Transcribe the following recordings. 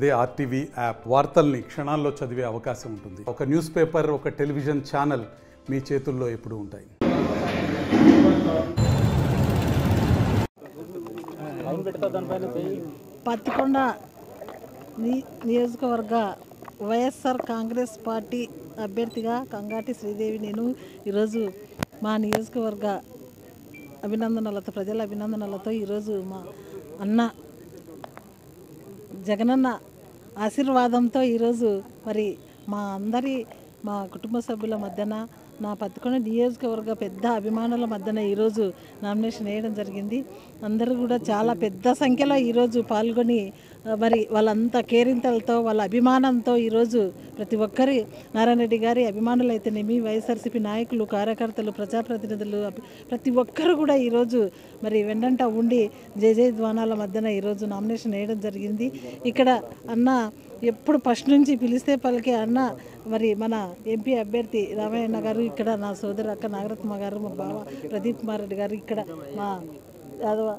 అదే RTV app వార్తల్ని క్షణాల్లో చదివే అవకాశం ఉంటుంది. ఒక న్యూస్ పేపర్, ఒక టెలివిజన్ ఛానల్ మీ చేతుల్లో ఎప్పుడూ ఉంటాయి. పత్తికొండ నియోజకవర్గ వైఎస్ఆర్ కాంగ్రెస్ పార్టీ అభ్యర్థిగా కంగాటి శ్రీదేవి నేను ఈరోజు మా నియోజకవర్గ అభినందనలతో, ప్రజల అభినందనలతో ఈరోజు మా అన్న జగనన్న ఆశీర్వాదంతో ఈరోజు మరి మా కుటుంబ సభ్యుల మధ్యన, నా పత్తికొండ నియోజకవర్గ పెద్ద అభిమానుల మధ్యన ఈరోజు నామినేషన్ వేయడం జరిగింది. అందరూ కూడా చాలా పెద్ద సంఖ్యలో ఈరోజు పాల్గొని మరి వాళ్ళంతా కేరింతలతో, వాళ్ళ అభిమానంతో ఈరోజు ప్రతి ఒక్కరి నారాయణ రెడ్డి గారి అభిమానులు అయితేనేమి, వైఎస్ఆర్సీపీ నాయకులు, కార్యకర్తలు, ప్రజాప్రతినిధులు ప్రతి ఒక్కరు కూడా ఈరోజు మరి వెండంట ఉండి జయజయధ్వానాల మధ్యన ఈరోజు నామినేషన్ వేయడం జరిగింది. ఇక్కడ అన్న ఎప్పుడు ఫస్ట్ నుంచి పిలిస్తే పలికే అన్న మరి మన ఎంపీ అభ్యర్థి రామయ్య గారు, ఇక్కడ నా సోదరు అక్క నాగరత్మ గారు, మా బావ ప్రదీప్ కుమార్ రెడ్డి గారు, ఇక్కడ మా యాదవ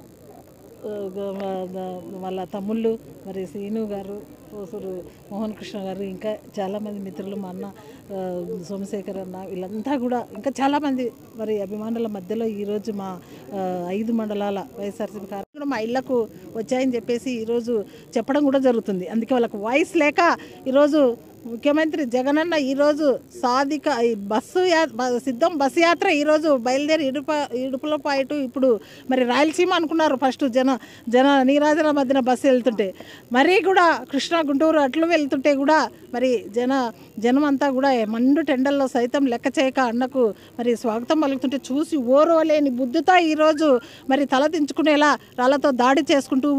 వాళ్ళ తమ్ముళ్ళు మరి శ్రీను గారు, పోసూరు మోహన్ కృష్ణ గారు, ఇంకా చాలామంది మిత్రులు, మా అన్న సోమశేఖర్ అన్న, వీళ్ళంతా కూడా ఇంకా చాలామంది మరి అభిమానుల మధ్యలో ఈరోజు మా 5 మండలాల వైఎస్ఆర్సీపీ కార్యక్రమం మా ఇళ్లకు వచ్చాయని చెప్పేసి ఈరోజు చెప్పడం కూడా జరుగుతుంది. అందుకే వాళ్ళకు వాయిస్ లేక ఈరోజు ముఖ్యమంత్రి జగనన్న ఈరోజు సాధిక సిద్ధం బస్సు యాత్ర ఈరోజు బయలుదేరి ఇడుపులపాయటు ఇప్పుడు మరి రాయలసీమ అనుకున్నారు ఫస్ట్ జన నీరాజన మధ్యన బస్సు వెళ్తుంటే, మరీ కూడా కృష్ణా గుంటూరు అట్లు వెళ్తుంటే కూడా మరి జనం అంతా కూడా మండు టెండల్లో సైతం లెక్క చేయక అన్నకు మరి స్వాగతం పలుకుతుంటే చూసి ఓర్వలేని బుద్ధితో ఈరోజు మరి తలదించుకునేలా రాళ్లతో దాడి చేసుకుంటూ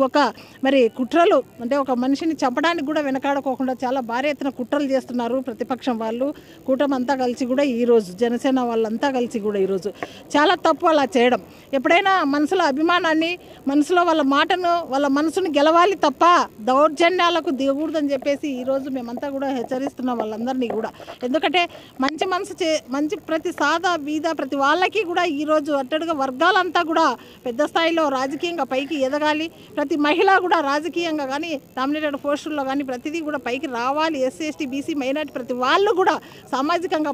మరి కుట్రలు, అంటే ఒక మనిషిని చంపడానికి కూడా వెనకాడకోకుండా చాలా భారీ ఎత్తున కుట్రలు చేస్తున్నారు ప్రతిపక్షం వాళ్ళు, కూటమి అంతా కలిసి కూడా ఈరోజు జనసేన వాళ్ళంతా కలిసి కూడా ఈరోజు చాలా తప్పు అలా చేయడం. ఎప్పుడైనా మనసులో అభిమానాన్ని, మనసులో వాళ్ళ మాటను, వాళ్ళ మనసును గెలవాలి తప్ప దౌర్జన్యాలకు దిగకూడదని చెప్పేసి ఈరోజు మేమంతా కూడా హెచ్చరిస్తున్నాం వాళ్ళందరినీ కూడా. ఎందుకంటే మంచి ప్రతి సాదా బీద ప్రతి వాళ్ళకి కూడా ఈరోజు అట్టడుగా వర్గాలంతా కూడా పెద్ద స్థాయిలో రాజకీయంగా పైకి ఎదగాలి, ప్రతి మహిళ కూడా రాజకీయంగా కానీ నామినేటెడ్ పోస్టుల్లో కానీ ప్రతిదీ కూడా పైకి రావాలి, ఎస్సీ ఎస్టీ బీసీ మైనార్టీ ప్రతి వాళ్ళు కూడా సామాజికంగా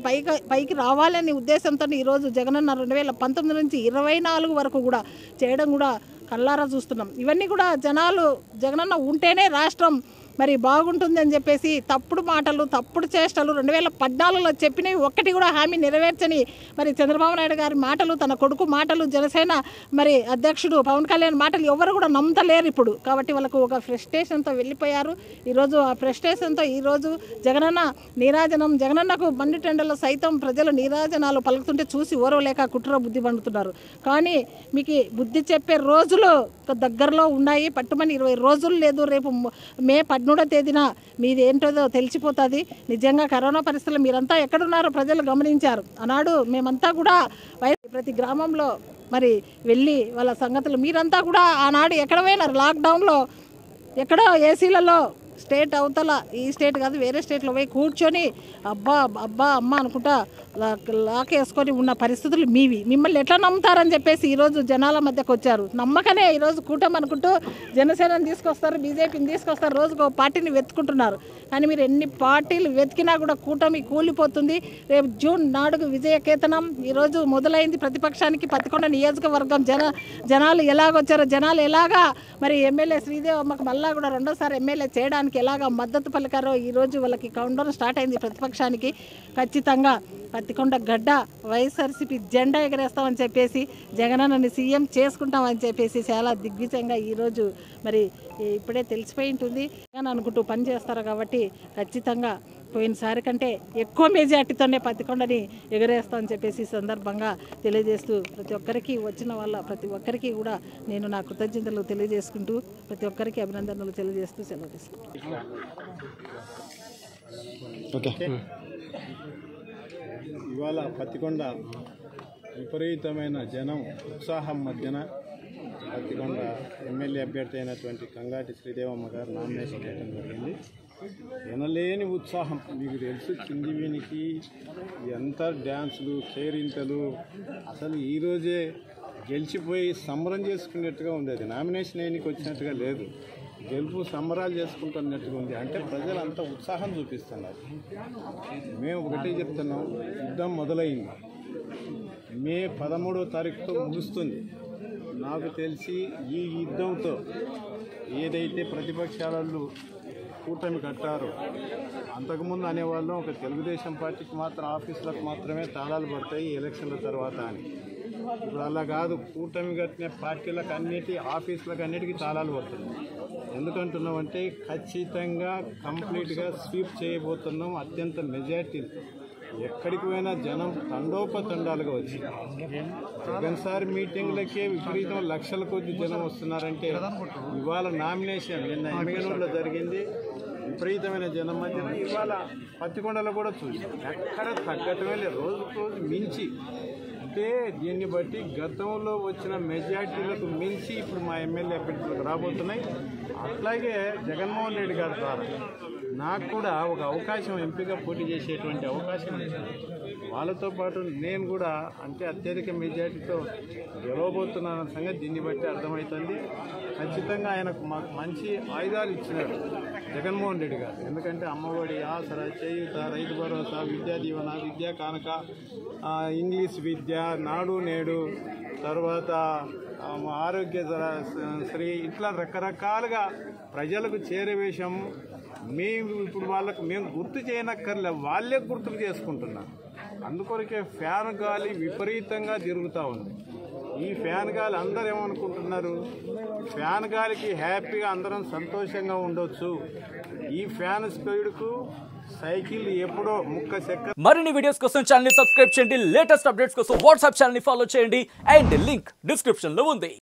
పైకి రావాలనే ఉద్దేశంతో ఈరోజు జగనన్న 2019 నుంచి 24 వరకు కూడా చేయడం కూడా కళ్ళారా చూస్తున్నాం. ఇవన్నీ కూడా జగనన్న ఉంటేనే రాష్ట్రం మరి బాగుంటుందని చెప్పేసి తప్పుడు మాటలు, తప్పుడు చేష్టలు 2014లో చెప్పినవి ఒక్కటి కూడా హామీ నెరవేర్చని మరి చంద్రబాబు నాయుడు గారి మాటలు, తన కొడుకు మాటలు, జనసేన మరి అధ్యక్షుడు పవన్ కళ్యాణ్ మాటలు ఎవరు కూడా నమ్మతలేరు ఇప్పుడు. కాబట్టి వాళ్ళకు ఒక ఫ్రస్ట్రేషన్తో వెళ్ళిపోయారు. ఈరోజు ఆ ఫ్రస్ట్రేషన్తో ఈరోజు జగనన్నకు బండి టెండర్లో సైతం ప్రజలు నీరాజనాలు పలుకుతుంటే చూసి ఓరవలేక కుట్ర బుద్ధి పండుతున్నారు. కానీ మీకు బుద్ధి చెప్పే రోజులు దగ్గరలో ఉన్నాయి. పట్టుమని 20 రోజులు లేదు, రేపు మే 13వ తేదీన మీది ఏంటో తెలిసిపోతుంది. నిజంగా కరోనా పరిస్థితులు మీరంతా ఎక్కడున్నారో ప్రజలు గమనించారు. ఆనాడు మేమంతా కూడా ప్రతి గ్రామంలో మరి వెళ్ళి వాళ్ళ సంగతులు మీరంతా కూడా ఆనాడు ఎక్కడ పోయినారు, లాక్డౌన్లో ఎక్కడో ఏసీలలో స్టేట్ అవతల, ఈ స్టేట్ కాదు వేరే స్టేట్లో పోయి కూర్చొని అబ్బా అమ్మ అనుకుంటా లాకేసుకొని ఉన్న పరిస్థితులు మీవి. మిమ్మల్ని ఎట్లా నమ్ముతారని చెప్పేసి ఈరోజు జనాల మధ్యకు వచ్చారు. నమ్మకనే ఈరోజు కూటమి అనుకుంటూ జనసేనని తీసుకొస్తారు, బీజేపీని తీసుకొస్తారు, రోజుకు పార్టీని వెతుకుంటున్నారు. కానీ మీరు ఎన్ని పార్టీలు వెతికినా కూడా కూటమి కూలిపోతుంది. రేపు జూన్ 4 విజయకేతనం ఈరోజు మొదలైంది. ప్రతిపక్షానికి పత్తికొండ నియోజకవర్గం జనాలు ఎలాగొచ్చారో, జనాలు ఎలాగా మరి ఎమ్మెల్యే శ్రీదేవి అమ్మకు మళ్ళా కూడా 2వ సారి ఎమ్మెల్యే చేయడానికి ఎలాగా మద్దతు పలికారో ఈరోజు వాళ్ళకి కౌంటర్ స్టార్ట్ అయింది. ప్రతిపక్షానికి ఖచ్చితంగా పత్తికొండ గడ్డ వైఎస్ఆర్సీపీ జెండా ఎగరేస్తామని చెప్పేసి, జగనన్నని సీఎం చేసుకుంటామని చెప్పేసి చాలా దిగ్విజయంగా ఈరోజు మరి ఇప్పుడే తెలిసిపోయి ఉంటుంది. జగన్ అనుకుంటూ పని చేస్తారు కాబట్టి ఖచ్చితంగా పోయినసారి కంటే ఎక్కువ మెజార్టీతోనే పత్తికొండని ఎగరేస్తామని చెప్పేసి సందర్భంగా తెలియజేస్తూ ప్రతి ఒక్కరికి కూడా నేను నా కృతజ్ఞతలు తెలియజేసుకుంటూ ప్రతి ఒక్కరికి అభినందనలు తెలియజేస్తూ సెలవు తీసుకుంటాను. ఇవాళ పత్తికొండ విపరీతమైన జనం ఉత్సాహం మధ్యన పత్తికొండ ఎమ్మెల్యే అభ్యర్థి అయినటువంటి కంగాటి శ్రీదేవమ్మ గారు నామినేషన్ చేయడం జరిగింది. ఎనలేని ఉత్సాహం, మీకు తెలుసు కిందివీనికి ఎంత డ్యాన్సులు, కేరింతలు, అసలు ఈరోజే గెలిచిపోయి సంబరం చేసుకునేట్టుగా ఉండేది. నామినేషన్ వేయనికి వచ్చినట్టుగా లేదు. గెలుపు సంబరాలు చేసుకుంటున్నట్టుగా ఉంది. అంటే ప్రజలు అంత ఉత్సాహం చూపిస్తున్నారు. మేము ఒకటే చెప్తున్నాం, యుద్ధం మొదలైంది, మే 13వ తారీఖుతో ముగుస్తుంది. నాకు తెలిసి ఈ యుద్ధంతో ఏదైతే ప్రతిపక్షాలు కూటమి కట్టారో, అంతకుముందు అనేవాళ్ళు ఒక తెలుగుదేశం పార్టీకి మాత్రం ఆఫీసులకు మాత్రమే తాళాలు పడతాయి ఎలక్షన్ల తర్వాత అని. ఇప్పుడు అలా కాదు, కూటమి కట్టిన పార్టీలకు ఆఫీసులకు అన్నిటికీ తాళాలు పడుతున్నాయి. ఎందుకంటున్నామంటే ఖచ్చితంగా కంప్లీట్గా స్వీప్ చేయబోతున్నాం. అత్యంత మెజార్టీ, ఎక్కడికి పోయినా జనం తండోపతండాలుగా వచ్చి జగన్సారి మీటింగ్లకే విపరీతం లక్షల కొద్ది జనం వస్తున్నారంటే, ఇవాళ నామినేషన్ నిన్న ఎమ్మెగనూరులో జరిగింది, విపరీతమైన జనం మధ్య ఇవాళ పత్తికొండలో కూడా చూసి ఎక్కడ తగ్గటమే లేదు, రోజుకు రోజు మించి. అంటే దీన్ని బట్టి గతంలో వచ్చిన మెజార్టీలకు మించి ఇప్పుడు మా ఎమ్మెల్యే అభ్యర్థులకు రాబోతున్నాయి. అట్లాగే జగన్మోహన్ రెడ్డి గారి ద్వారా నాకు కూడా ఒక అవకాశం, ఎంపీగా పోటీ చేసేటువంటి అవకాశం ఇచ్చింది. వాళ్ళతో పాటు నేను కూడా అంటే అత్యధిక మెజార్టీతో గెలవబోతున్నానన్న సంగతి దీన్ని బట్టి అర్థమవుతుంది. ఖచ్చితంగా ఆయనకు మాకు మంచి ఆయుధాలు ఇచ్చినారు జగన్మోహన్ రెడ్డి గారు. ఎందుకంటే అమ్మఒడి, ఆసరా, చేయూత, రైతు భరోసా, విద్యా దీవెన, విద్యా కానుక, ఇంగ్లీష్ విద్య, నాడు నేడు, తర్వాత ఆరోగ్య శ్రీ, ఇట్లా రకరకాలుగా ప్రజలకు చేరవేశాము. మేము ఇప్పుడు వాళ్ళకు మేము గుర్తు చేయనక్కర్లే, వాళ్ళే గుర్తుకు చేసుకుంటున్నాం. అందుకొరకే ఫ్యాన్ గాలి విపరీతంగా తిరుగుతూ ఉంది. ఈ ఫ్యాన్ గాలి అందరూ ఏమనుకుంటున్నారు, ఫ్యాన్ గాలికి హ్యాపీగా అందరం సంతోషంగా ఉండొచ్చు. ఈ ఫ్యాన్ స్పీడ్కు సైకిల్ ఎప్పుడో ముక్క చెక్క. మరిన్ని వీడియోస్ కోసం ఛానల్ ని సబ్స్క్రైబ్ చేయండి. లేటెస్ట్ అప్డేట్స్ కోసం వాట్సాప్ ఛానల్ ని ఫాలో చేయండి. అండ్ లింక్ డిస్క్రిప్షన్ లో ఉంది.